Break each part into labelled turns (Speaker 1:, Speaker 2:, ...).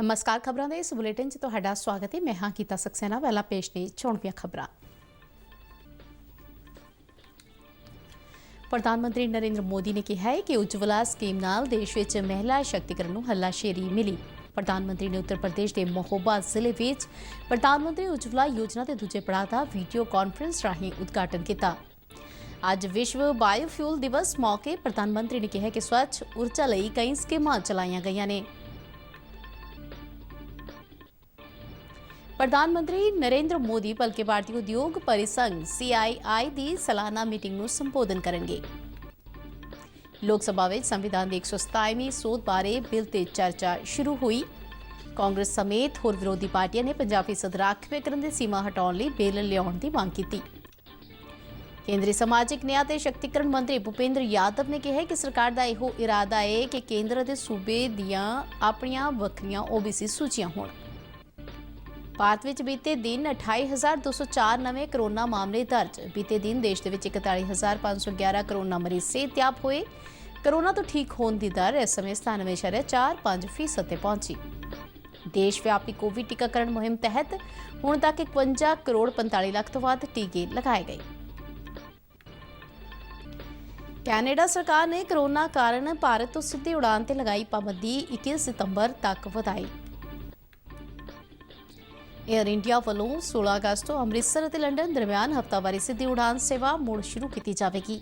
Speaker 1: नमस्कार खबरों के इस बुलेटिन च तुहाडा स्वागत है। मैं हाँ गीता सक्सेना। पहला पेश ने चोणवीं खबरां। प्रधानमंत्री नरेंद्र मोदी ने कहा है कि उज्जवला स्कीम नाल देश विच महिला शक्तिकरण नूं हल्लाशेरी मिली। प्रधानमंत्री ने उत्तर प्रदेश के महोबा जिले विच प्रधानमंत्री उज्जवला योजना के दूजे पड़ाव का वीडियो कॉन्फ्रेंस राहीं उद्घाटन किया। अज विश्व बायोफ्यूल दिवस मौके प्रधानमंत्री ने कहा कि स्वच्छ ऊर्जा लई कई स्कीमां चलाईयां गईयां ने। प्रधानमंत्री नरेंद्र मोदी भलके भारतीय उद्योग परिसंघ CII की सालाना मीटिंग को संबोधन करेंगे। लोक सभा में संविधान की 127वीं सोध बारे बिल ते चर्चा शुरू हुई। कांग्रेस समेत होर विरोधी पार्टियां ने 50% राखवेकरण की सीमा हटाने लिए बिल लियाउण की मांग की। केंद्रीय समाजिक न्याय ते शक्तिकरण मंत्री भूपेंद्र यादव ने कहा कि सरकार का यह इरादा है कि केंद्र के सूबे दियां अपनियां वखरियां OBC सूचियां होण। भारत में बीते दिन 28,204 नवे कोरोना मामले दर्ज। बीते दिन देश के 41,511 कोरोना मरीज सेहतयाब हुए। कोरोना तो ठीक होने की दर इस समय 97.45% ते पहुंची। देशव्यापी कोविड टीकाकरण मुहिम तहत हुण तक 51 करोड़ 45 लाख तो वध टीके लगाए गए। कैनेडा सरकार ने कोरोना कारण भारत तो सीधी उड़ान ते लगाई पाबंदी 21 सितंबर तक वधाई। एयर इंडिया वालों 16 अगस्त को अमृतसर और लंडन दरमियान हफ्तावारी सीधी उड़ान सेवा मुड़ शुरू की जाएगी।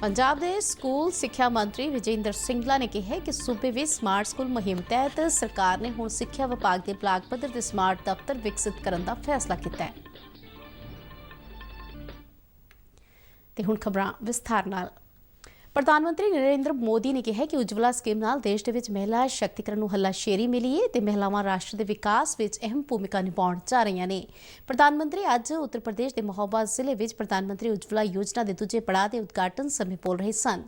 Speaker 1: पंजाब के स्कूल सिक्ख्या मंत्री विजेंद्र सिंगला ने कहा कि सूबे में स्मार्ट स्कूल मुहिम तहत सरकार ने हुण सिक्ख्या विभाग के ब्लाक पद्धर के स्मार्ट दफ्तर विकसित करने का फैसला किया है। ते हुण खबरां विस्तार नाल। प्रधानमंत्री नरेंद्र मोदी ने कहा कि उज्जवला स्कीम नाल देश के विच महिला शक्तिकरण नूं हल्लाशेरी मिली है ते महिलावां राष्ट्र के विकास विच अहम भूमिका निभाउण जा रहीआं ने। प्रधानमंत्री अज उत्तर प्रदेश के महोबा जिले विच प्रधानमंत्री उज्जवला योजना के दूजे पड़ाव के उद्घाटन समय बोल रहे सन।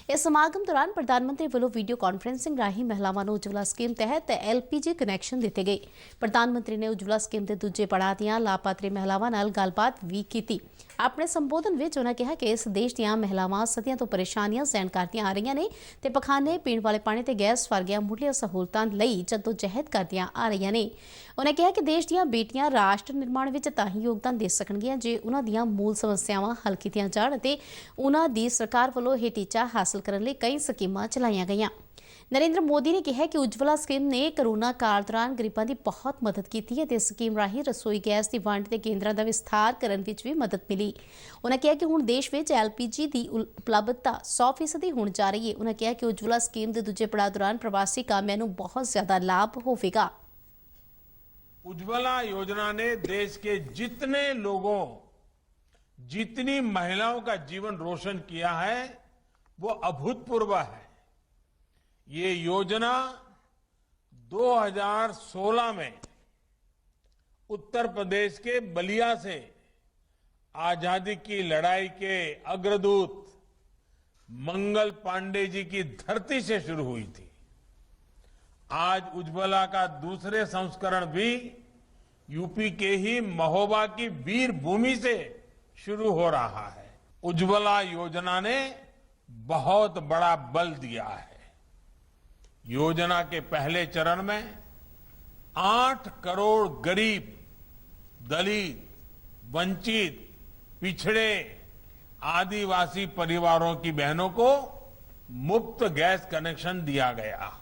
Speaker 1: इस समागम दौरान प्रधानमंत्री वालों वीडियो कॉन्फ्रेंसिंग राहीं महिलावां नूं उज्जवला स्कीम तहत LPG कनैक्शन दिते गए। प्रधानमंत्री ने उज्जवला स्कीम के दूजे पड़ाव दीआं लाभार्थी महिलावां नाल गलबात भी की। अपने संबोधन में उन्होंने कहा कि इस देश दीआं महिलावां सदियां तो परेशानियां सहन करदियां आ रहीआं ने ते पखाने पीण वाले पानी ते गैस वर्गियां मुढ़लियां सहूलतां लई जद्दोजहद करदियां आ रहीआं ने। उन्होंने कहा कि देश दीआं बेटियां राष्ट्र निर्माण विच तां ही योगदान दे सकणगीआं जे उन्हां दीआं मूल समस्यावां हल कीतीआं जाण ते उन्हां दी सरकार वल्लों यह टीचा हासिल करने लई कई स्कीमां चलाईआं गईआं। नरेंद्र मोदी ने कहा कि उज्जवला स्कीम ने कोरोना काल दौरान गरीबों की बहुत मदद की है ते स्कीम राही रसोई गैस की वंड के केंद्रों का विस्तार करने में भी मदद मिली। उन्होंने कहा कि हुण देश में LPG की उपलब्धता 100% होने जा रही है। उन्होंने कहा कि उज्जवला स्कीम के दूजे पड़ाव दौरान प्रवासी कामगारों को बहुत ज्यादा लाभ होगा।
Speaker 2: उज्जवला योजना ने देश के जितने लोगों, जितनी महिलाओं का जीवन रोशन किया है वो अभूतपूर्व है। ये योजना 2016 में उत्तर प्रदेश के बलिया से आजादी की लड़ाई के अग्रदूत मंगल पांडे जी की धरती से शुरू हुई थी। आज उज्जवला का दूसरे संस्करण भी यूपी के ही महोबा की वीर भूमि से शुरू हो रहा है। उज्जवला योजना ने बहुत बड़ा बल दिया है। योजना के पहले चरण में 8 करोड़ गरीब, दलित, वंचित, पिछड़े, आदिवासी परिवारों की बहनों को मुफ्त गैस कनेक्शन दिया गया।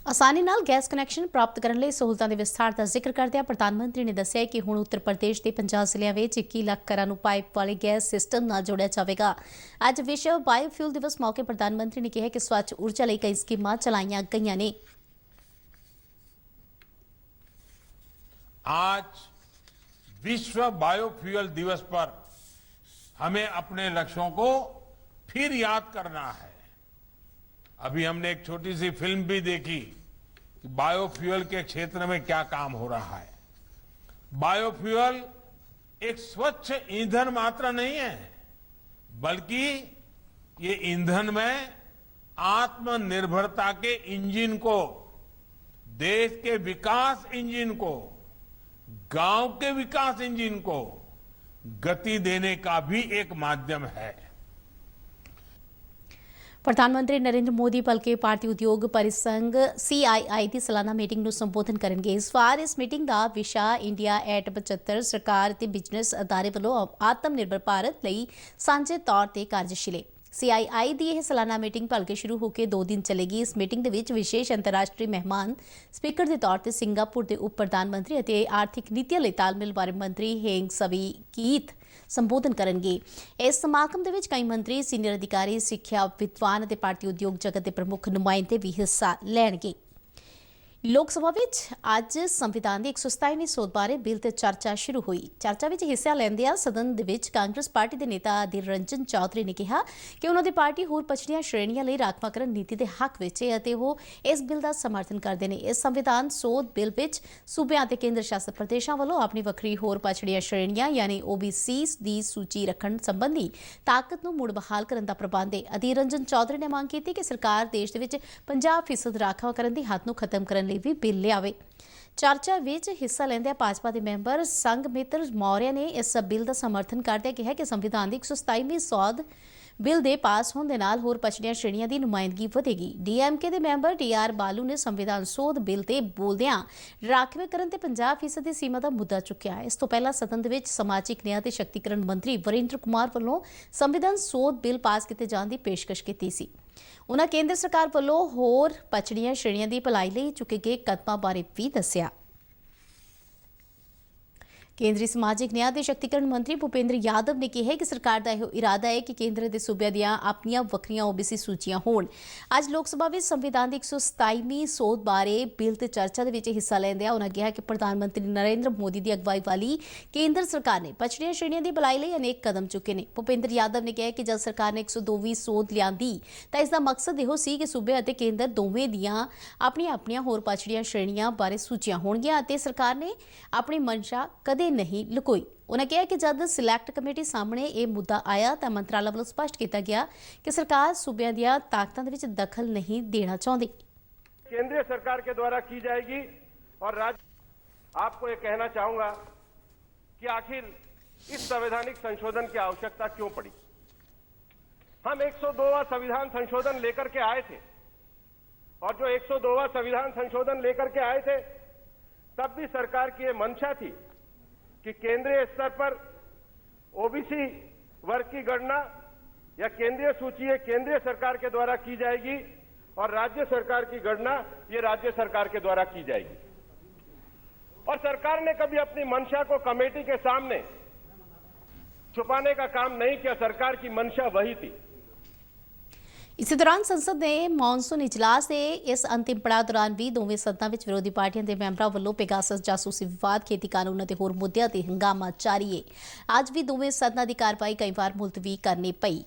Speaker 1: आसानी नाल गैस कनैक्शन प्राप्त करने लई सहूलतां दे विस्तार का जिक्र करदिआं प्रधानमंत्री ने दस्सिआ कि हुण उत्तर प्रदेश के 50 जिलों में 21 लाख घरां नूं पाइप वाले गैस सिस्टम नाल जोड़िया जाएगा। अज विश्व बायोफ्यूल दिवस मौके प्रधानमंत्री ने कहा कि स्वच्छ ऊर्जा लई कई स्कीमां चलाईयां गईयां ने।
Speaker 2: आज विश्व बायोफ्यूल दिवस पर हमें अपने लक्ष्यों को फिर याद करना है। अभी हमने एक छोटी सी फिल्म भी देखी कि बायोफ्यूल के क्षेत्र में क्या काम हो रहा है। बायोफ्यूल एक स्वच्छ ईंधन मात्र नहीं है, बल्कि ये ईंधन में आत्मनिर्भरता के इंजन को, देश के विकास इंजन को, गांव के विकास इंजन को गति देने का भी एक माध्यम है।
Speaker 1: ਪ੍ਰਧਾਨ ਮੰਤਰੀ ਨਰਿੰਦਰ ਮੋਦੀ ਭਲਕੇ ਭਾਰਤੀ ਉਦਯੋਗ ਪਰਿਸੰਘ CII ਦੀ ਸਾਲਾਨਾ ਮੀਟਿੰਗ ਨੂੰ ਸੰਬੋਧਨ ਕਰਨਗੇ। ਇਸ ਵਾਰ ਇਸ ਮੀਟਿੰਗ ਦਾ ਵਿਸ਼ਾ ਇੰਡੀਆ ਐਟ 75 ਸਰਕਾਰ ਅਤੇ ਬਿਜ਼ਨਸ ਅਦਾਰੇ ਵੱਲੋਂ ਆਤਮ ਨਿਰਭਰ ਭਾਰਤ ਲਈ ਸਾਂਝੇ ਤੌਰ ਤੇ ਕਾਰਜਸ਼ੀਲ ਹੈ। CII ਦੀ ਇਹ ਸਾਲਾਨਾ ਮੀਟਿੰਗ ਭਲਕੇ ਸ਼ੁਰੂ ਹੋ ਕੇ 2 ਦਿਨ ਚੱਲੇਗੀ। ਇਸ ਮੀਟਿੰਗ ਦੇ ਵਿੱਚ ਵਿਸ਼ੇਸ਼ ਅੰਤਰਰਾਸ਼ਟਰੀ ਮਹਿਮਾਨ ਸਪੀਕਰ ਦੇ ਤੌਰ ਤੇ ਸਿੰਗਾਪੁਰ ਦੇ ਉਪ ਪ੍ਰਧਾਨ ਮੰਤਰੀ ਅਤੇ ਆਰਥਿਕ ਨੀਤੀਆਂ ਲਈ ਤਾਲਮੇਲ ਬਾਰੇ ਮੰਤਰੀ ਹੈਂਗ ਸਵੀ ਕੀਤ ਸੰਬੋਧਨ ਕਰਨਗੇ। ਇਸ ਸਮਾਗਮ ਦੇ ਵਿੱਚ ਕਈ ਮੰਤਰੀ, ਸੀਨੀਅਰ ਅਧਿਕਾਰੀ, ਸਿੱਖਿਆ ਵਿਦਵਾਨ ਅਤੇ ਭਾਰਤੀ ਉਦਯੋਗ ਜਗਤ ਦੇ ਪ੍ਰਮੁੱਖ ਨੁਮਾਇੰਦੇ ਵੀ ਹਿੱਸਾ ਲੈਣਗੇ। ਲੋਕ ਸਭਾ ਵਿੱਚ ਅੱਜ ਸੰਵਿਧਾਨ ਦੀ 127ਵੀਂ ਸੋਧ ਬਾਰੇ ਬਿੱਲ ਤੇ ਚਰਚਾ ਸ਼ੁਰੂ ਹੋਈ। ਚਰਚਾ ਵਿੱਚ ਹਿੱਸਾ ਲੈਂਦਿਆਂ ਸਦਨ ਦੇ ਵਿੱਚ ਕਾਂਗਰਸ ਪਾਰਟੀ ਦੇ ਨੇਤਾ ਅਧੀਰ ਰੰਜਨ ਚੌਧਰੀ ਨੇ ਕਿਹਾ ਕਿ ਉਹਨਾਂ ਦੀ ਪਾਰਟੀ ਹੋਰ ਪਛੜੀਆਂ ਸ਼੍ਰੇਣੀਆਂ ਲਈ ਰਾਖਵਾਂਕਰਨ ਨੀਤੀ ਦੇ ਹੱਕ ਵਿੱਚ ਹੈ ਅਤੇ ਉਹ ਇਸ ਬਿੱਲ ਦਾ ਸਮਰਥਨ ਕਰਦੇ ਨੇ। ਇਸ ਸੰਵਿਧਾਨ ਸੋਧ ਬਿੱਲ ਵਿੱਚ ਸੂਬਿਆਂ ਅਤੇ ਕੇਂਦਰ ਸ਼ਾਸਤ ਪ੍ਰਦੇਸ਼ਾਂ ਵੱਲੋਂ ਆਪਣੀ ਵੱਖਰੀ ਹੋਰ ਪਛੜੀਆਂ ਸ਼੍ਰੇਣੀਆਂ ਯਾਨੀ OBCs ਦੀ ਸੂਚੀ ਰੱਖਣ ਸੰਬੰਧੀ ਤਾਕਤ ਨੂੰ ਮੁੜ ਬਹਾਲ ਕਰਨ ਦਾ ਪ੍ਰਬੰਧ ਹੈ। ਅਧੀਰ ਰੰਜਨ ਚੌਧਰੀ ਨੇ ਮੰਗ ਕੀਤੀ ਕਿ ਸਰਕਾਰ ਦੇਸ਼ ਦੇ ਵਿੱਚ 50% ਰਾਖਵਾਂਕਰਨ ਦੀ ਹੱਦ ਨੂੰ ਖਤਮ ਕਰਨ ਵੀ ਬਿੱਲ ਲਿਆਵੇ। ਚਰਚਾ ਵਿੱਚ ਹਿੱਸਾ ਲੈਂਦਿਆਂ ਭਾਜਪਾ ਦੇ ਮੈਂਬਰ ਸੰਘਮਿੱਤਰ ਮੌਰਿਆ ਨੇ ਇਸ ਬਿੱਲ ਦਾ ਸਮਰਥਨ ਕਰਦਿਆਂ ਕਿਹਾ ਕਿ ਸੰਵਿਧਾਨ ਦੀ 127ਵੀਂ ਸੋਧ ਬਿੱਲ ਦੇ ਪਾਸ ਹੋਣ ਦੇ ਨਾਲ ਹੋਰ ਪਛੜੀਆਂ ਸ਼੍ਰੇਣੀਆਂ ਦੀ ਨੁਮਾਇੰਦਗੀ ਵਧੇਗੀ। DMK ਦੇ ਮੈਂਬਰ TR ਬਾਲੂ ਨੇ ਸੰਵਿਧਾਨ ਸੋਧ ਬਿੱਲ ਤੇ ਬੋਲਦਿਆਂ ਰਾਖਵੇਂਕਰਨ ਤੇ 50% ਦੀ ਸੀਮਾ ਦਾ ਮੁੱਦਾ ਚੁੱਕਿਆ। ਇਸ ਤੋਂ ਪਹਿਲਾਂ ਸਦਨ ਦੇ ਵਿੱਚ ਸਮਾਜਿਕ ਨਿਆਂ ਤੇ ਸ਼ਕਤੀਕਰਨ ਮੰਤਰੀ ਵਰਿੰਦਰ ਕੁਮਾਰ ਵੱਲੋਂ ਸੰਵਿਧਾਨ ਸੋਧ ਬਿੱਲ ਪਾਸ ਕੀਤੇ ਜਾਣ ਦੀ ਪੇਸ਼ਕਸ਼ ਕੀਤੀ ਸੀ। ਉਨ੍ਹਾਂ ਕੇਂਦਰ ਸਰਕਾਰ ਵੱਲੋਂ ਹੋਰ ਪਛੜੀਆਂ ਸ਼੍ਰੇਣੀਆਂ ਦੀ ਭਲਾਈ ਲਈ ਚੁੱਕੇ ਗਏ ਕਦਮਾਂ ਬਾਰੇ ਵੀ ਦੱਸਿਆ। ਕੇਂਦਰੀ ਸਮਾਜਿਕ ਨਿਆਂ ਤੇ ਸ਼ਕਤੀਕਰਨ ਮੰਤਰੀ ਭੁਪੇਂਦਰ ਯਾਦਵ ਨੇ ਕਿਹਾ ਕਿ ਸਰਕਾਰ ਦਾ ਇਹ ਇਰਾਦਾ ਹੈ ਕਿ ਕੇਂਦਰ ਦੇ ਸੂਬਿਆਂ ਦੀਆਂ ਆਪਣੀਆਂ ਵੱਖਰੀਆਂ OBC ਸੂਚੀਆਂ ਹੋਣ। ਅੱਜ ਲੋਕ ਸਭਾ ਵਿੱਚ ਸੰਵਿਧਾਨ ਦੀ 127ਵੀਂ ਸੋਧ ਬਾਰੇ ਬਿੱਲ ਤੇ ਚਰਚਾ ਦੇ ਵਿੱਚ ਹਿੱਸਾ ਲੈਂਦਿਆਂ ਉਨ੍ਹਾਂ ਕਿਹਾ ਕਿ ਪ੍ਰਧਾਨ ਮੰਤਰੀ ਨਰਿੰਦਰ ਮੋਦੀ ਦੀ ਅਗਵਾਈ ਵਾਲੀ ਕੇਂਦਰ ਸਰਕਾਰ ਨੇ ਪਛੜੀਆਂ ਸ਼੍ਰੇਣੀਆਂ ਦੀ ਭਲਾਈ ਲਈ ਅਨੇਕ ਕਦਮ ਚੁੱਕੇ ਨੇ। ਭੁਪੇਂਦਰ ਯਾਦਵ ਨੇ ਕਿਹਾ ਕਿ ਜਦ ਸਰਕਾਰ ਨੇ 102ਵੀਂ ਸੋਧ ਲਿਆਂਦੀ ਤਾਂ ਇਸ ਦਾ ਮਕਸਦ ਇਹੋ ਸੀ ਕਿ ਸੂਬੇ ਅਤੇ ਕੇਂਦਰ ਦੋਵੇਂ ਦੀਆਂ ਆਪਣੀਆਂ ਹੋਰ ਪਛੜੀਆਂ ਸ਼੍ਰੇਣੀਆਂ ਬਾਰੇ ਸੂਚੀਆਂ ਹੋਣਗੀਆਂ ਅਤੇ ਸਰਕਾਰ ਨੇ ਆਪਣੀ ਮਨਸ਼ਾ ਕਦੇ ਨਹੀਂ ਲੁਕੋਈ। ਉਨ੍ਹਾਂ ਕਿਹਾ ਕਿ ਜਦ ਸਿਲੈਕਟ ਕਮੇਟੀ ਸਾਹਮਣੇ ਇਹ ਮੁੱਦਾ ਆਇਆ ਤਾਂ ਮੰਤਰਾਲਾ ਵੱਲੋਂ ਸਪਸ਼ਟ ਕੀਤਾ ਗਿਆ ਕਿ ਸਰਕਾਰ ਸੂਬਿਆਂ ਦੀਆਂ ਤਾਕਤਾਂ ਦੇ ਵਿੱਚ ਦਖਲ नहीं देना चाहती।
Speaker 3: केंद्रीय सरकार के द्वारा की जाएगी और राज्य आपको ये कहना चाहूंगा कि आखिर इस संवैधानिक संशोधन की आवश्यकता क्यों पड़ी। हम 102वां संविधान संशोधन लेकर के आए थे और जो 102वां संविधान संशोधन लेकर के आए थे तब भी सरकार की ये मंशा थी कि केंद्रीय स्तर पर OBC वर्ग की गणना या केंद्रीय सूची केंद्रीय सरकार के द्वारा की जाएगी और राज्य सरकार की गणना ये राज्य सरकार के द्वारा की जाएगी। और सरकार ने कभी अपनी मंशा को कमेटी के सामने छुपाने का काम नहीं किया। सरकार की मंशा वही थी।
Speaker 1: इसी दौरान संसद ने मॉनसून इजलास के इस अंतिम पड़ाव दौरान भी दोवें सदनां विच विरोधी पार्टियां के मैंबरों वालों पेगासस जासूसी विवाद, खेती कानून और होर मुद्दों ते हंगामा जारी है। अज भी दोवें सदनां की कार्रवाई कई बार मुलतवी करनी पई।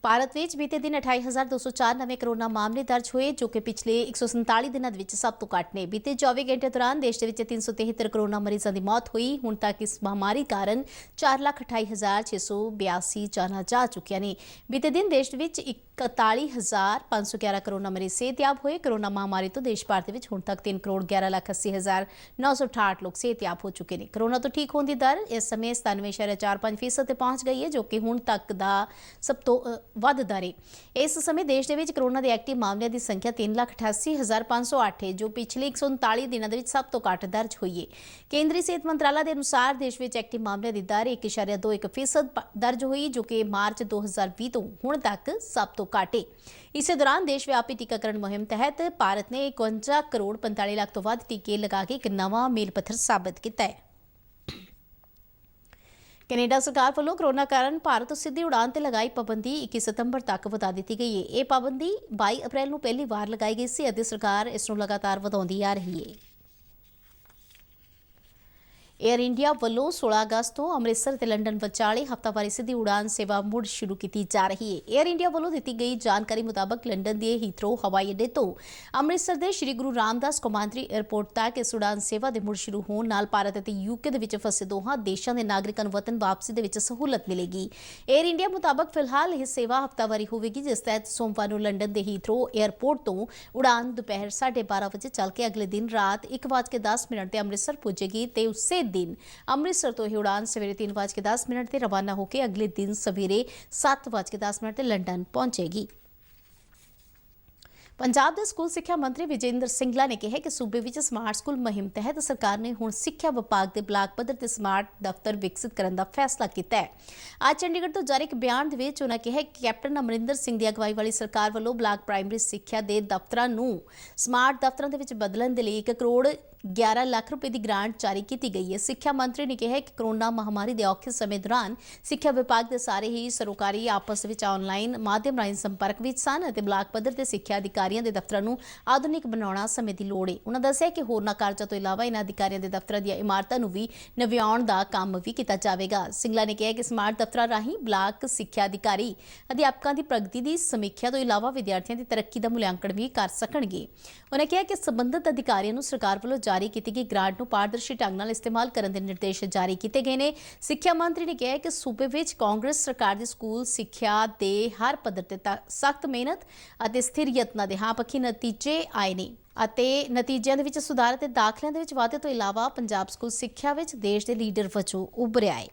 Speaker 1: ਭਾਰਤ ਵਿੱਚ ਬੀਤੇ ਦਿਨ 28,204 ਨਵੇਂ ਕਰੋਨਾ ਮਾਮਲੇ ਦਰਜ ਹੋਏ ਜੋ ਕਿ ਪਿਛਲੇ 147 ਦਿਨਾਂ ਦੇ ਵਿੱਚ ਸਭ ਤੋਂ ਘੱਟ ਨੇ। ਬੀਤੇ 24 ਘੰਟੇ ਦੌਰਾਨ ਦੇਸ਼ ਦੇ ਵਿੱਚ 373 ਕਰੋਨਾ ਮਰੀਜ਼ਾਂ ਦੀ ਮੌਤ ਹੋਈ। ਹੁਣ ਤੱਕ ਇਸ ਮਹਾਮਾਰੀ ਕਾਰਨ 4,28,682 ਜਾਨਾਂ ਜਾ ਚੁੱਕੀਆਂ ਨੇ। ਬੀਤੇ ਦਿਨ ਦੇਸ਼ ਵਿੱਚ 41,511 ਕਰੋਨਾ ਮਰੀਜ਼ ਸਿਹਤਯਾਬ ਹੋਏ। ਕਰੋਨਾ ਮਹਾਮਾਰੀ ਤੋਂ ਦੇਸ਼ ਭਰ ਦੇ ਵਿੱਚ ਹੁਣ ਤੱਕ 3,11,80,968 ਲੋਕ ਸਿਹਤਯਾਬ ਹੋ ਚੁੱਕੇ ਨੇ। ਕਰੋਨਾ ਤੋਂ ਠੀਕ ਹੋਣ ਦੀ ਦਰ ਇਸ ਸਮੇਂ 97.45% ਤੇ ਪਹੁੰਚ ਗਈ ਹੈ ਜੋ ਕਿ ਹੁਣ ਤੱਕ ਦਾ ਸਭ ਤੋਂ ਵੱਧ ਦਰ ਹੈ। ਇਸ ਸਮੇਂ ਦੇਸ਼ ਦੇ ਵਿੱਚ ਕਰੋਨਾ ਦੇ ਐਕਟਿਵ ਮਾਮਲਿਆਂ ਦੀ ਸੰਖਿਆ 3,88,508 ਹੈ ਜੋ ਪਿਛਲੇ 139 ਦਿਨਾਂ ਦੇ ਵਿੱਚ ਸਭ ਤੋਂ ਘੱਟ ਦਰਜ ਹੋਈ ਹੈ। ਕੇਂਦਰੀ ਸਿਹਤ ਮੰਤਰਾਲਾ ਦੇ ਅਨੁਸਾਰ ਦੇਸ਼ ਵਿੱਚ ਐਕਟਿਵ ਮਾਮਲਿਆਂ ਦੀ ਦਰ 1.21% ਦਰਜ ਹੋਈ ਜੋ ਕਿ ਮਾਰਚ 2020 ਤੋਂ ਹੁਣ ਤੱਕ ਸਭ ਤੋਂ ਘੱਟ ਹੈ। ਇਸੇ ਦੌਰਾਨ ਦੇਸ਼ ਵਿਆਪੀ ਟੀਕਾਕਰਨ ਮੁਹਿੰਮ ਤਹਿਤ ਭਾਰਤ ਨੇ 51 ਕਰੋੜ 45 ਲੱਖ ਤੋਂ ਵੱਧ ਟੀਕੇ ਲਗਾ ਕੇ ਇੱਕ ਨਵਾਂ ਮੀਲ ਪੱਥਰ ਸਾਬਤ ਕੀਤਾ ਹੈ। ਕੈਨੇਡਾ ਸਰਕਾਰ ਵੱਲੋਂ ਕਰੋਨਾ ਕਾਰਨ ਭਾਰਤ ਤੋਂ ਸਿੱਧੀ ਉਡਾਨ ਤੇ ਲਗਾਈ ਪਾਬੰਦੀ 21 ਸਤੰਬਰ ਤੱਕ ਵਧਾ ਦਿੱਤੀ ਗਈ ਹੈ। ਇਹ ਪਾਬੰਦੀ 22 ਅਪ੍ਰੈਲ ਨੂੰ ਪਹਿਲੀ ਵਾਰ ਲਗਾਈ ਗਈ ਸੀ ਅਤੇ ਸਰਕਾਰ ਇਸ ਨੂੰ ਲਗਾਤਾਰ ਵਧਾਉਂਦੀ ਆ ਰਹੀ ਹੈ। ਏਅਰ ਇੰਡੀਆ ਵੱਲੋਂ 16 ਅਗਸਤ ਤੋਂ ਅੰਮ੍ਰਿਤਸਰ ਤੇ ਲੰਡਨ ਵਿਚਾਲੇ ਹਫ਼ਤਾਵਾਰੀ ਸਿੱਧੀ ਉਡਾਨ ਸੇਵਾ ਮੁੜ ਸ਼ੁਰੂ ਕੀਤੀ ਜਾ ਰਹੀ ਹੈ। ਏਅਰ ਇੰਡੀਆ ਵੱਲੋਂ ਦਿੱਤੀ ਗਈ ਜਾਣਕਾਰੀ ਮੁਤਾਬਕ ਲੰਡਨ ਦੇ ਹੀਥਰੋ ਹਵਾਈ ਅੱਡੇ ਤੋਂ ਅੰਮ੍ਰਿਤਸਰ ਦੇ ਸ਼੍ਰੀ ਗੁਰੂ ਰਾਮਦਾਸ ਕੌਮਾਂਤਰੀ ਏਅਰਪੋਰਟ ਤੱਕ ਇਸ ਉਡਾਨ ਸੇਵਾ ਦੇ ਮੁੜ ਸ਼ੁਰੂ ਹੋਣ ਨਾਲ ਭਾਰਤ ਅਤੇ UK ਦੇ ਵਿੱਚ ਫਸੇ ਦੋਹਾਂ ਦੇਸ਼ਾਂ ਦੇ ਨਾਗਰਿਕਾਂ ਨੂੰ ਵਤਨ ਵਾਪਸੀ ਦੇ ਵਿੱਚ ਸਹੂਲਤ ਮਿਲੇਗੀ। ਏਅਰ ਇੰਡੀਆ ਮੁਤਾਬਕ ਫਿਲਹਾਲ ਇਹ ਸੇਵਾ ਹਫ਼ਤਾਵਾਰੀ ਹੋਵੇਗੀ ਜਿਸ ਤਹਿਤ ਸੋਮਵਾਰ ਨੂੰ ਲੰਡਨ ਦੇ ਹੀਥਰੋ ਏਅਰਪੋਰਟ ਤੋਂ ਉਡਾਨ ਦੁਪਹਿਰ 12:30 ਵਜੇ ਚੱਲ ਕੇ ਅਗਲੇ ਦਿਨ ਰਾਤ 1:10 ਤੇ ਅੰਮ੍ਰਿਤਸਰ ਪੁੱਜੇਗੀ ਤੇ ਉਸੇ दिन ਅੰਮ੍ਰਿਤਸਰ ਤੋਂ ਇਹ ਉਡਾਨ ਸਵੇਰੇ 3:10 ਤੇ ਰਵਾਨਾ ਹੋ ਕੇ ਅਗਲੇ ਦਿਨ ਸਵੇਰੇ 7:10 ਤੇ ਲੰਡਨ ਪਹੁੰਚੇਗੀ। ਪੰਜਾਬ ਦੇ ਸਕੂਲ ਸਿੱਖਿਆ ਮੰਤਰੀ ਵਿਜੇਂਦਰ ਸਿੰਗਲਾ ਨੇ ਕਿਹਾ ਕਿ ਸੂਬੇ ਵਿੱਚ ਸਮਾਰਟ ਸਕੂਲ ਮੁਹਿੰਮ ਤਹਿਤ ਸਰਕਾਰ ਨੇ ਹੁਣ ਸਿੱਖਿਆ ਵਿਭਾਗ ਦੇ ਬਲਾਕ ਪੱਧਰ ਤੇ ਸਮਾਰਟ ਦਫ਼ਤਰ ਵਿਕਸਿਤ ਕਰਨ ਦਾ ਫੈਸਲਾ ਕੀਤਾ ਹੈ। ਅੱਜ ਚੰਡੀਗੜ੍ਹ ਤੋਂ ਜਾਰੀ ਇੱਕ ਬਿਆਨ ਦੇ ਵਿੱਚ ਉਨ੍ਹਾਂ ਕਿਹਾ ਕਿ ਕੈਪਟਨ ਅਮਰਿੰਦਰ ਸਿੰਘ ਦੀ ਅਗਵਾਈ ਵਾਲੀ ਸਰਕਾਰ ਵੱਲੋਂ ਬਲਾਕ ਪ੍ਰਾਇਮਰੀ ਸਿੱਖਿਆ ਦੇ ਦਫ਼ਤਰਾਂ ਨੂੰ ਸਮਾਰਟ ਦਫ਼ਤਰਾਂ ਦੇ ਵਿੱਚ ਬਦਲਣ ਦੇ ਲਈ 1 ਕਰੋੜ 11 ਲੱਖ ਰੁਪਏ ਦੀ ਗ੍ਰਾਂਟ ਜਾਰੀ ਕੀਤੀ ਗਈ ਹੈ। ਸਿੱਖਿਆ ਮੰਤਰੀ ਨੇ ਕਿਹਾ ਕਿ ਕਰੋਨਾ ਮਹਾਮਾਰੀ ਦੇ ਔਖੇ ਸਮੇਂ ਦੌਰਾਨ ਸਿੱਖਿਆ ਵਿਭਾਗ ਦੇ ਸਾਰੇ ਹੀ ਸਰਕਾਰੀ ਆਪਸ ਵਿੱਚ ਆਨਲਾਈਨ ਮਾਧਿਅਮ ਰਾਹੀਂ ਸੰਪਰਕ ਵਿੱਚ ਸਨ ਅਤੇ ਬਲਾਕ ਪੱਧਰ ਤੇ ਸਿੱਖਿਆ ਅਧਿਕਾਰੀਆਂ ਦੇ ਦਫ਼ਤਰਾਂ ਨੂੰ ਆਧੁਨਿਕ ਬਣਾਉਣਾ ਸਮੇਂ ਦੀ ਲੋੜ ਹੈ। ਉਹਨਾਂ ਦੱਸਿਆ ਕਿ ਹੋਰਨਾਂ ਕਾਰਜਾਂ ਤੋਂ ਇਲਾਵਾ ਇਹਨਾਂ ਅਧਿਕਾਰੀਆਂ ਦੇ ਦਫ਼ਤਰਾਂ ਦੀਆਂ ਇਮਾਰਤਾਂ ਨੂੰ ਵੀ ਨਵਿਆਉਣ ਦਾ ਕੰਮ ਵੀ ਕੀਤਾ ਜਾਵੇਗਾ। ਸਿੰਗਲਾ ਨੇ ਕਿਹਾ ਕਿ ਸਮਾਰਟ ਦਫ਼ਤਰਾਂ ਰਾਹੀਂ ਬਲਾਕ ਸਿੱਖਿਆ ਅਧਿਕਾਰੀ ਅਧਿਆਪਕਾਂ ਦੀ ਪ੍ਰਗਤੀ ਦੀ ਸਮੀਖਿਆ ਤੋਂ ਇਲਾਵਾ ਵਿਦਿਆਰਥੀਆਂ ਦੀ ਤਰੱਕੀ ਦਾ ਮੁਲਾਂਕਣ ਵੀ ਕਰ ਸਕਣਗੇ। ਉਹਨਾਂ ਕਿਹਾ ਕਿ ਸੰਬੰਧਿਤ ਅਧਿਕਾਰੀਆਂ ਨੂੰ ਸਰਕਾਰ ਵੱਲੋਂ ਜਾਰੀ ਕੀਤੀ ਗਈ ਗ੍ਰਾਂਟ ਨੂੰ ਪਾਰਦਰਸ਼ੀ ਢੰਗ ਨਾਲ ਇਸਤੇਮਾਲ ਕਰਨ ਦੇ ਨਿਰਦੇਸ਼ ਜਾਰੀ ਕੀਤੇ ਗਏ ਨੇ। ਸਿੱਖਿਆ ਮੰਤਰੀ ਨੇ ਕਿਹਾ ਕਿ ਸੂਬੇ ਵਿੱਚ ਕਾਂਗਰਸ ਸਰਕਾਰ ਦੀ ਸਕੂਲ ਸਿੱਖਿਆ ਦੇ ਹਰ ਪੱਧਰ ਤੇ ਸਖਤ ਮਿਹਨਤ ਅਤੇ ਸਥਿਰ ਯਤਨਾਂ ਦੇ ਪੱਖੀ ਨਤੀਜੇ ਆਏ ਨੇ ਅਤੇ ਨਤੀਜਿਆਂ ਦੇ ਵਿੱਚ ਸੁਧਾਰ ਅਤੇ ਦਾਖਲਿਆਂ ਦੇ ਵਿੱਚ ਵਾਧੇ ਤੋਂ ਇਲਾਵਾ ਪੰਜਾਬ ਸਕੂਲ ਸਿੱਖਿਆ ਵਿੱਚ ਦੇਸ਼ ਦੇ ਲੀਡਰ ਵਜੋਂ ਉੱਭਰਿਆ ਹੈ।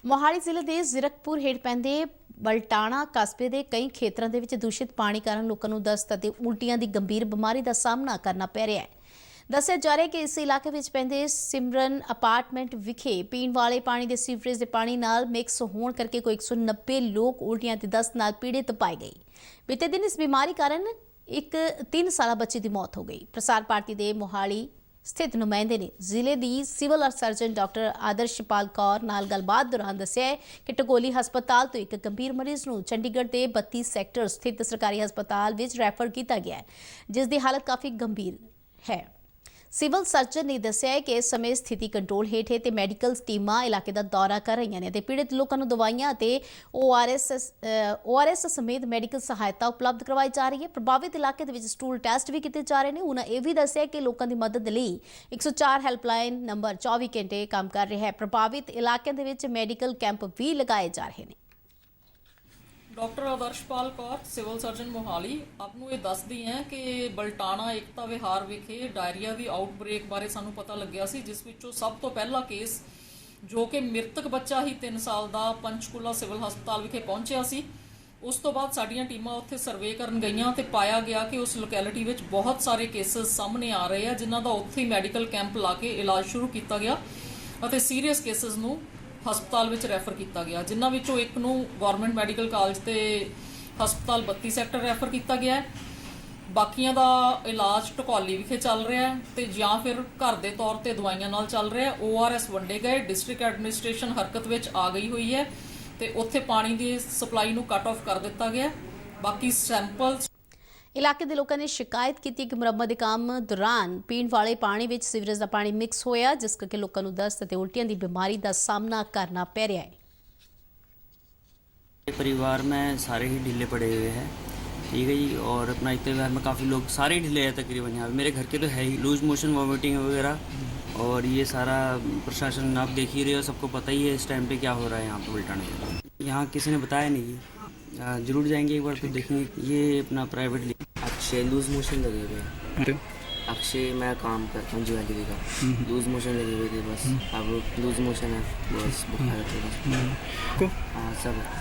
Speaker 1: ਮੋਹਾਲੀ ਜ਼ਿਲ੍ਹੇ ਦੇ ਜ਼ੀਰਕਪੁਰ ਹੇਠ ਪੈਂਦੇ ਬਲਟਾਣਾ ਕਸਬੇ ਦੇ ਕਈ ਖੇਤਰਾਂ ਦੇ ਵਿੱਚ ਦੂਸ਼ਿਤ ਪਾਣੀ ਕਾਰਨ ਲੋਕਾਂ ਨੂੰ ਦਸਤ ਅਤੇ ਉਲਟੀਆਂ ਦੀ ਗੰਭੀਰ ਬਿਮਾਰੀ ਦਾ ਸਾਹਮਣਾ ਕਰਨਾ ਪੈ ਰਿਹਾ ਹੈ। ਦੱਸਿਆ ਜਾ ਰਿਹਾ ਹੈ ਕਿ ਇਸ ਇਲਾਕੇ ਵਿੱਚ ਪੈਂਦੇ ਸਿਮਰਨ ਅਪਾਰਟਮੈਂਟ ਵਿਖੇ ਪੀਣ ਵਾਲੇ ਪਾਣੀ ਦੇ ਸੀਵਰੇਜ ਦੇ ਪਾਣੀ ਨਾਲ ਮਿਕਸ ਹੋਣ ਕਰਕੇ ਕੋਈ 190 ਲੋਕ ਉਲਟੀਆਂ ਤੇ ਦਸਤ ਨਾਲ ਪੀੜਿਤ ਪਾਏ ਗਏ। ਬੀਤੇ ਦਿਨ ਇਸ ਬਿਮਾਰੀ ਕਾਰਨ ਇੱਕ 3 ਸਾਲਾ ਬੱਚੇ ਦੀ ਮੌਤ ਹੋ ਗਈ। ਪ੍ਰਸਾਰ ਭਾਰਤੀ ਦੇ ਮੋਹਾਲੀ ਸਥਿਤ ਨੁਮਾਇੰਦੇ ਨੇ ਜ਼ਿਲ੍ਹੇ ਦੀ civil surgeon doctor Adarshpal Kaur ਨਾਲ ਗੱਲਬਾਤ ਦੌਰਾਨ ਦੱਸਿਆ ਹੈ ਕਿ ਟਕੋਲੀ ਹਸਪਤਾਲ ਤੋਂ ਇੱਕ ਗੰਭੀਰ ਮਰੀਜ਼ ਨੂੰ ਚੰਡੀਗੜ੍ਹ ਦੇ 32 ਸੈਕਟਰ ਸਥਿਤ ਸਰਕਾਰੀ ਹਸਪਤਾਲ ਵਿੱਚ ਰੈਫਰ ਕੀਤਾ ਗਿਆ ਹੈ, ਜਿਸ ਦੀ ਹਾਲਤ ਕਾਫੀ ਗੰਭੀਰ ਹੈ। ਸਿਵਲ ਸਰਜਨ ਨੇ ਦੱਸਿਆ ਹੈ ਕਿ ਇਸ ਸਮੇਂ ਸਥਿਤੀ ਕੰਟਰੋਲ ਹੇਠ ਹੈ ਤੇ ਮੈਡੀਕਲ ਟੀਮਾਂ ਇਲਾਕੇ ਦਾ ਦੌਰਾ ਕਰ ਰਹੀਆਂ ਨੇ ਤੇ ਪੀੜਤ ਲੋਕਾਂ ਨੂੰ ਦਵਾਈਆਂ ਅਤੇ ORS ਸਮੇਤ ਮੈਡੀਕਲ ਸਹਾਇਤਾ ਉਪਲਬਧ ਕਰਵਾਈ ਜਾ ਰਹੀ ਹੈ। ਪ੍ਰਭਾਵਿਤ ਇਲਾਕੇ ਦੇ ਵਿੱਚ ਸਟੂਲ ਟੈਸਟ ਵੀ ਕੀਤੇ ਜਾ ਰਹੇ ਨੇ। ਉਹਨਾਂ ਇਹ ਵੀ ਦੱਸਿਆ ਕਿ ਲੋਕਾਂ ਦੀ ਮਦਦ ਲਈ 104 ਹੈਲਪਲਾਈਨ ਨੰਬਰ 24 ਘੰਟੇ ਕੰਮ ਕਰ ਰਿਹਾ ਹੈ। ਪ੍ਰਭਾਵਿਤ ਇਲਾਕਿਆਂ ਦੇ ਵਿੱਚ ਮੈਡੀਕਲ ਕੈਂਪ ਵੀ ਲਗਾਏ ਜਾ ਰਹੇ ਨੇ।
Speaker 4: Doctor Adarshpal Kaur civil surgeon Mohali ਆਪ ਨੂੰ ਇਹ ਦੱਸਦੀ ਹੈ ਕਿ ਬਲਟਾਣਾ ਏਕਤਾ ਵਿਹਾਰ ਵਿਖੇ ਡਾਇਰੀਆ ਦੀ ਆਊਟਬ੍ਰੇਕ ਬਾਰੇ ਸਾਨੂੰ ਪਤਾ ਲੱਗਿਆ ਸੀ, ਜਿਸ ਵਿੱਚੋਂ ਸਭ ਤੋਂ ਪਹਿਲਾ ਕੇਸ ਜੋ ਕਿ ਮ੍ਰਿਤਕ ਬੱਚਾ ਹੀ 3 ਸਾਲ ਦਾ ਪੰਚਕੂਲਾ ਸਿਵਲ ਹਸਪਤਾਲ ਵਿਖੇ ਪਹੁੰਚਿਆ ਸੀ। ਉਸ ਤੋਂ ਬਾਅਦ ਸਾਡੀਆਂ ਟੀਮਾਂ ਉੱਥੇ ਸਰਵੇ ਕਰਨ ਗਈਆਂ ਤੇ ਪਾਇਆ ਗਿਆ ਕਿ ਉਸ ਲੋਕੈਲਿਟੀ ਵਿੱਚ ਬਹੁਤ ਸਾਰੇ ਕੇਸਸ ਸਾਹਮਣੇ ਆ ਰਹੇ ਆ, ਜਿਨ੍ਹਾਂ ਦਾ ਉੱਥੇ ਹੀ ਮੈਡੀਕਲ ਕੈਂਪ ਲਾ ਕੇ ਇਲਾਜ ਸ਼ੁਰੂ ਕੀਤਾ ਗਿਆ ਅਤੇ ਸੀਰੀਅਸ ਕੇਸਸ ਨੂੰ ਹਸਪਤਾਲ ਵਿੱਚ ਰੈਫਰ ਕੀਤਾ ਗਿਆ, ਜਿਨ੍ਹਾਂ ਵਿੱਚੋਂ ਇੱਕ ਨੂੰ ਗਵਰਨਮੈਂਟ ਮੈਡੀਕਲ ਕਾਲਜ ਤੇ ਹਸਪਤਾਲ 32 ਸੈਕਟਰ ਰੈਫਰ ਕੀਤਾ ਗਿਆ ਹੈ। ਬਾਕੀਆਂ ਦਾ ਇਲਾਜ ਢਕੌਲੀ ਵਿਖੇ ਚੱਲ ਰਿਹਾ ਹੈ ਤੇ ਜਾਂ ਫਿਰ ਘਰ ਦੇ ਤੌਰ ਤੇ ਦਵਾਈਆਂ ਨਾਲ ਚੱਲ ਰਿਹਾ। ORS ਵੰਡੇ ਗਏ, ਡਿਸਟ੍ਰਿਕਟ ਐਡਮਿਨਿਸਟ੍ਰੇਸ਼ਨ ਹਰਕਤ ਵਿੱਚ ਆ ਗਈ ਹੋਈ ਹੈ ਤੇ ਉੱਥੇ ਪਾਣੀ ਦੀ ਸਪਲਾਈ ਨੂੰ ਕੱਟ ਆਫ ਕਰ ਦਿੱਤਾ ਗਿਆ। ਬਾਕੀ ਸੈਂਪਲਸ
Speaker 1: ਇਲਾਕੇ ਦੇ ਲੋਕਾਂ ਨੇ ਸ਼ਿਕਾਇਤ ਕੀਤੀ ਕਿ ਮੁਰੰਮਤ ਦੇ ਕੰਮ ਦੌਰਾਨ ਪੀਣ ਵਾਲੇ ਪਾਣੀ ਵਿੱਚ ਸੀਵਰੇਜ ਦਾ ਪਾਣੀ ਮਿਕਸ ਹੋਇਆ, ਜਿਸ ਕਰਕੇ ਲੋਕਾਂ ਨੂੰ ਦਸਤ ਅਤੇ ਉਲਟੀਆਂ ਦੀ ਬਿਮਾਰੀ ਦਾ ਸਾਹਮਣਾ ਕਰਨਾ ਪੈ ਰਿਹਾ ਹੈ।
Speaker 5: परिवार में सारे ही ढीले पड़े हुए हैं, ठीक है जी। और अपना इतने व्यवहार में काफ़ी लोग सारे ही ढीले हैं तकरीबन। यहाँ पे मेरे घर के तो है ही लूज मोशन वॉमिटिंग वगैरह, और ये सारा प्रशासन आप देख ही रहे हो, सबको पता ही है इस टाइम पे क्या हो रहा है यहाँ पे बुल्टाने में। यहाँ किसी ने बताया नहीं, जरूर जाएंगे एक बार तो देखेंगे। ये अपना प्राइवेटली
Speaker 6: अक्षय लूज मोशन लगे हुए हैं। अक्षय मैं काम करता हूँ ज्वेलरी का, लूज मोशन लगे हुए थे बस। अब लूज मोशन है बस, बुखार थोड़ा। हाँ सब है।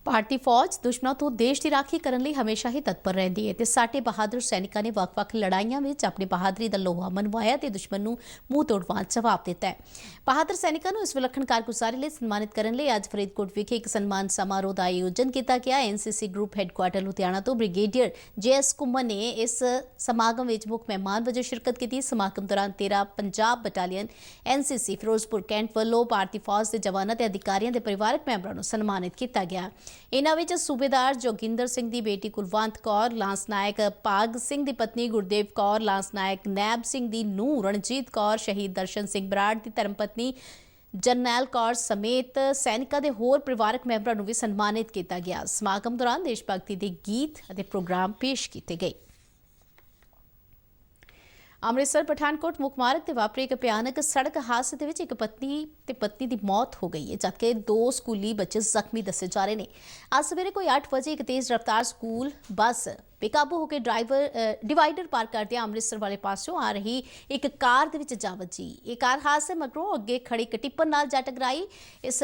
Speaker 1: ਭਾਰਤੀ ਫੌਜ ਦੁਸ਼ਮਣਾਂ ਤੋਂ ਦੇਸ਼ ਦੀ ਰਾਖੀ ਕਰਨ ਲਈ ਹਮੇਸ਼ਾ ਹੀ ਤਤਪਰ ਰਹਿੰਦੀ ਹੈ ਤੇ ਸਾਡੇ ਬਹਾਦਰ ਸੈਨਿਕਾਂ ਨੇ ਵੱਖ-ਵੱਖ ਲੜਾਈਆਂ ਵਿੱਚ ਆਪਣੀ ਬਹਾਦਰੀ ਦਾ ਲੋਹਾ ਮਨਵਾਇਆ ਤੇ ਦੁਸ਼ਮਣ ਨੂੰ ਮੂੰਹ ਤੋੜਵਾਂ ਜਵਾਬ ਦਿੱਤਾ ਹੈ। ਬਹਾਦਰ ਸੈਨਿਕਾਂ ਨੂੰ ਇਸ ਵਿਲੱਖਣ ਕਾਰਗੁਜ਼ਾਰੀ ਲਈ ਸਨਮਾਨਿਤ ਕਰਨ ਲਈ ਅੱਜ ਫਰੀਦਕੋਟ ਵਿਖੇ ਇੱਕ ਸਨਮਾਨ ਸਮਾਰੋਹ ਦਾ ਆਯੋਜਨ ਕੀਤਾ ਗਿਆ। NCC ਗਰੁੱਪ ਹੈੱਡਕੁਆਰਟਰ ਲੁਧਿਆਣਾ ਤੋਂ ਬ੍ਰਿਗੇਡੀਅਰ JS ਕੁਮਨ ਨੇ ਇਸ ਸਮਾਗਮ ਵਿੱਚ ਮੁੱਖ ਮਹਿਮਾਨ ਵਜੋਂ ਸ਼ਿਰਕਤ ਕੀਤੀ। ਸਮਾਗਮ ਦੌਰਾਨ 13 Punjab battalion NCC Firozpur cantt ਵੱਲੋਂ ਭਾਰਤੀ ਫੌਜ ਦੇ ਜਵਾਨਾਂ ਤੇ ਅਧਿਕਾਰੀਆਂ ਦੇ ਪਰਿਵਾਰਕ ਮੈਂਬਰਾਂ ਨੂੰ ਸਨਮਾਨਿਤ ਕੀਤਾ ਗਿਆ। ਇਨ੍ਹਾਂ ਵਿੱਚ ਸੂਬੇਦਾਰ ਜੋਗਿੰਦਰ ਸਿੰਘ ਦੀ ਬੇਟੀ ਕੁਲਵੰਤ ਕੌਰ, ਲਾਂਸ ਨਾਇਕ ਭਾਗ ਸਿੰਘ ਦੀ ਪਤਨੀ ਗੁਰਦੇਵ ਕੌਰ, ਲਾਂਸ ਨਾਇਕ ਨੈਬ ਸਿੰਘ ਦੀ ਨੂੰਹ ਰਣਜੀਤ ਕੌਰ, ਸ਼ਹੀਦ ਦਰਸ਼ਨ ਸਿੰਘ ਬਰਾੜ ਦੀ ਧਰਮਪਤਨੀ ਜਰਨੈਲ ਕੌਰ ਸਮੇਤ ਸੈਨਿਕਾਂ ਦੇ ਹੋਰ ਪਰਿਵਾਰਕ ਮੈਂਬਰਾਂ ਨੂੰ ਵੀ ਸਨਮਾਨਿਤ ਕੀਤਾ ਗਿਆ। ਸਮਾਗਮ ਦੌਰਾਨ ਦੇਸ਼ ਭਗਤੀ ਦੇ ਗੀਤ ਅਤੇ ਪ੍ਰੋਗਰਾਮ ਪੇਸ਼ ਕੀਤੇ ਗਏ। ਅੰਮ੍ਰਿਤਸਰ ਪਠਾਨਕੋਟ ਮੁੱਖ ਮਾਰਗ ਤੇ ਵਾਪਰੇ ਇੱਕ ਭਿਆਨਕ ਸੜਕ ਹਾਦਸੇ ਦੇ ਵਿੱਚ ਇੱਕ ਪਤਨੀ ਦੀ ਮੌਤ ਹੋ ਗਈ ਹੈ, ਜਦਕਿ 2 ਸਕੂਲੀ ਬੱਚੇ ਜ਼ਖਮੀ ਦੱਸੇ ਜਾ ਰਹੇ ਨੇ। ਅੱਜ ਸਵੇਰੇ ਕੋਈ 8 ਵਜੇ ਇੱਕ ਤੇਜ਼ ਰਫ਼ਤਾਰ ਸਕੂਲ ਬੱਸ ਬੇਕਾਬੂ ਹੋ ਕੇ ਡਿਵਾਈਡਰ ਪਾਰ ਕਰਦਿਆਂ ਅੰਮ੍ਰਿਤਸਰ ਵਾਲੇ ਪਾਸਿਓਂ ਆ ਰਹੀ ਇੱਕ ਕਾਰ ਦੇ ਵਿੱਚ ਜਾ ਵੱਜੀ। ਇਹ ਕਾਰ ਹਾਦਸੇ ਮਗਰੋਂ ਅੱਗੇ ਖੜੀ ਇੱਕ ਟਿੱਪਰ ਨਾਲ ਜਾ ਟਕਰਾਈ। ਇਸ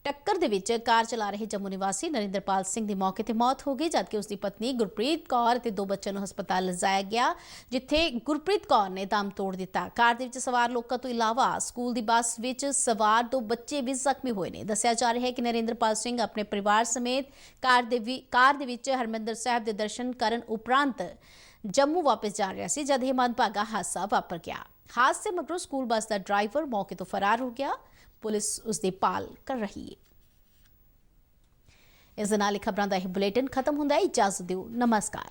Speaker 1: ਟੱਕਰ ਦੇ ਵਿੱਚ ਕਾਰ ਚਲਾ ਰਹੇ ਜੰਮੂ ਨਿਵਾਸੀ ਨਰਿੰਦਰਪਾਲ ਸਿੰਘ ਦੀ ਮੌਕੇ ਤੇ ਮੌਤ ਹੋ ਗਈ, ਜਦਕਿ ਉਸ ਦੀ ਪਤਨੀ ਗੁਰਪ੍ਰੀਤ ਕੌਰ ਤੇ 2 ਬੱਚਿਆਂ ਨੂੰ ਹਸਪਤਾਲ ਲਿਜਾਇਆ ਗਿਆ, ਜਿੱਥੇ ਗੁਰਪ੍ਰੀਤ ਕੌਰ ਨੇ ਦਮ ਤੋੜ ਦਿੱਤਾ। ਕਾਰ ਦੇ ਵਿੱਚ ਸਵਾਰ ਲੋਕਾਂ ਤੋਂ ਇਲਾਵਾ ਸਕੂਲ ਦੀ ਬੱਸ ਵਿੱਚ ਸਵਾਰ 2 ਬੱਚੇ ਵੀ ਜ਼ਖਮੀ ਹੋਏ ਨੇ। ਦੱਸਿਆ ਜਾ ਰਿਹਾ ਹੈ ਕਿ ਨਰਿੰਦਰਪਾਲ ਸਿੰਘ ਆਪਣੇ ਪਰਿਵਾਰ ਸਮੇਤ ਕਾਰ ਦੇ ਵਿੱਚ ਹਰਮਿੰਦਰ ਸਾਹਿਬ ਦੇ ਦਰਸ਼ਨ ਕਰਨ ਉਪਰੰਤ ਜੰਮੂ ਵਾਪਸ ਜਾ ਰਿਹਾ ਸੀ, ਜਦ ਇਹ ਮੰਦਭਾਗਾ ਹਾਦਸਾ ਵਾਪਰ ਗਿਆ। ਹਾਦਸੇ ਮਗਰੋਂ ਸਕੂਲ ਬੱਸ ਦਾ ਡਰਾਈਵਰ ਮੌਕੇ ਤੋਂ ਫਰਾਰ ਹੋ ਗਿਆ। ਪੁਲਿਸ ਉਸ ਦੀ ਭਾਲ ਕਰ ਰਹੀ ਹੈ। ਇਸ ਦੇ ਨਾਲ ਹੀ ਖਬਰਾਂ ਦਾ ਇਹ ਬੁਲੇਟਿਨ ਖਤਮ ਹੁੰਦਾ ਹੈ। ਇਜਾਜ਼ਤ ਦਿਓ। ਨਮਸਕਾਰ।